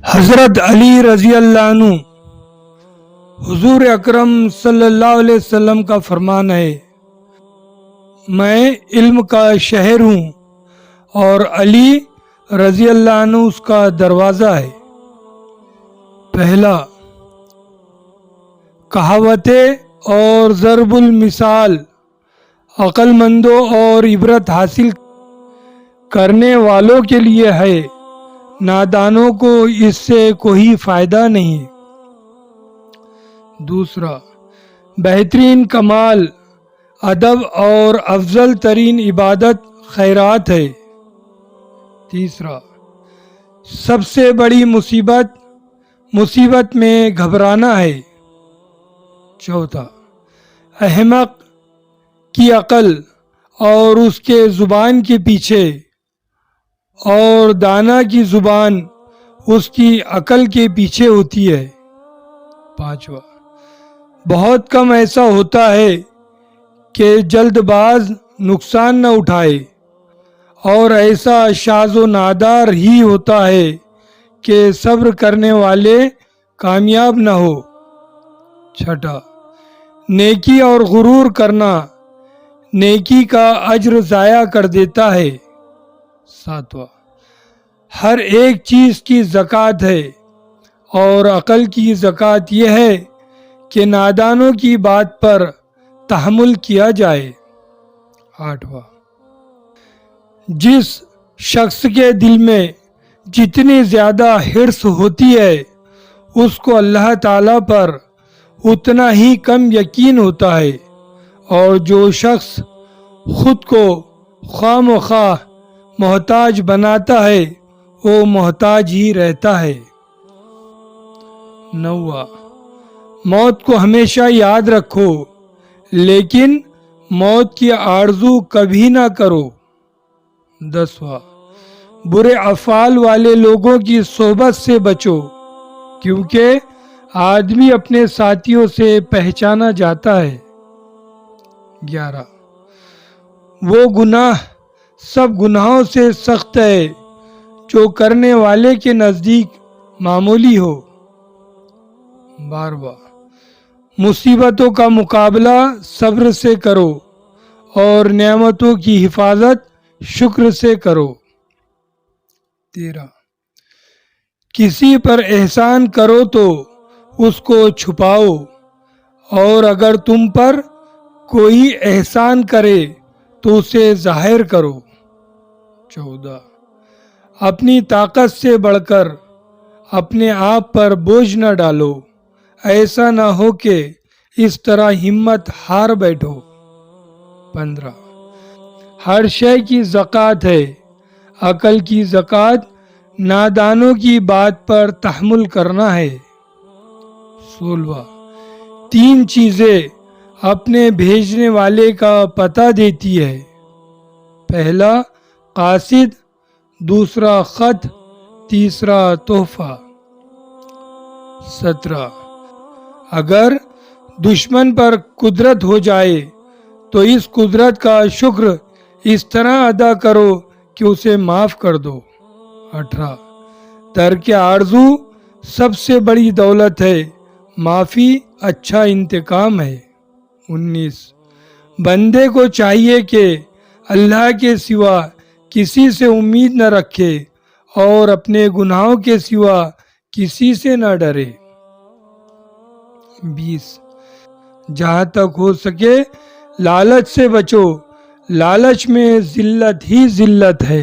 حضرت علی رضی اللہ عنہ حضور اکرم صلی اللہ علیہ وسلم کا فرمان ہے، میں علم کا شہر ہوں اور علی رضی اللہ عنہ اس کا دروازہ ہے۔ پہلا، کہاوتیں اور ضرب المثال عقل مندوں اور عبرت حاصل کرنے والوں کے لیے ہے، نادانوں کو اس سے کوئی فائدہ نہیں۔ دوسرا، بہترین کمال ادب اور افضل ترین عبادت خیرات ہے۔ تیسرا، سب سے بڑی مصیبت میں گھبرانا ہے۔ چوتھا، احمق کی عقل اور اس کے زبان کے پیچھے اور دانا کی زبان اس کی عقل کے پیچھے ہوتی ہے۔ پانچواں، بہت کم ایسا ہوتا ہے کہ جلد باز نقصان نہ اٹھائے، اور ایسا شاذ و نادر ہی ہوتا ہے کہ صبر کرنے والے کامیاب نہ ہو۔ چھٹا، نیکی اور غرور کرنا نیکی کا اجر ضائع کر دیتا ہے۔ ساتواں، ہر ایک چیز کی زکوٰۃ ہے اور عقل کی زکوٰۃ یہ ہے کہ نادانوں کی بات پر تحمل کیا جائے۔ آٹھواں، جس شخص کے دل میں جتنی زیادہ حرص ہوتی ہے اس کو اللہ تعالیٰ پر اتنا ہی کم یقین ہوتا ہے، اور جو شخص خود کو خواہ مخواہ محتاج بناتا ہے وہ محتاج ہی رہتا ہے۔ نواں، موت کو ہمیشہ یاد رکھو لیکن موت کی آرزو کبھی نہ کرو۔ دسواں، برے افعال والے لوگوں کی صحبت سے بچو کیونکہ آدمی اپنے ساتھیوں سے پہچانا جاتا ہے۔ 11، وہ گناہ سب گناہوں سے سخت ہے جو کرنے والے کے نزدیک معمولی ہو۔ 12، مصیبتوں کا مقابلہ صبر سے کرو اور نعمتوں کی حفاظت شکر سے کرو۔ 13، کسی پر احسان کرو تو اس کو چھپاؤ، اور اگر تم پر کوئی احسان کرے تو اسے ظاہر کرو۔ 14، اپنی طاقت سے بڑھ کر اپنے آپ پر بوجھ نہ ڈالو، ایسا نہ ہو کہ اس طرح ہمت ہار بیٹھو۔ 15، ہر شے کی زکوٰۃ ہے، عقل کی زکوٰۃ نادانوں کی بات پر تحمل کرنا ہے۔ 16، 3 چیزیں اپنے بھیجنے والے کا پتہ دیتی ہے۔ پہلا قاصد، دوسرا خط، تیسرا تحفہ۔ 17، اگر دشمن پر قدرت ہو جائے تو اس قدرت کا شکر اس طرح ادا کرو کہ اسے معاف کر دو۔ 18، ترک آرزو سب سے بڑی دولت ہے، معافی اچھا انتقام ہے۔ 19، بندے کو چاہیے کہ اللہ کے سوا کسی سے امید نہ رکھے اور اپنے گناہوں کے سوا کسی سے نہ ڈرے۔ 20، جہاں تک ہو سکے لالچ سے بچو، لالچ میں ذلت ہی ذلت ہے۔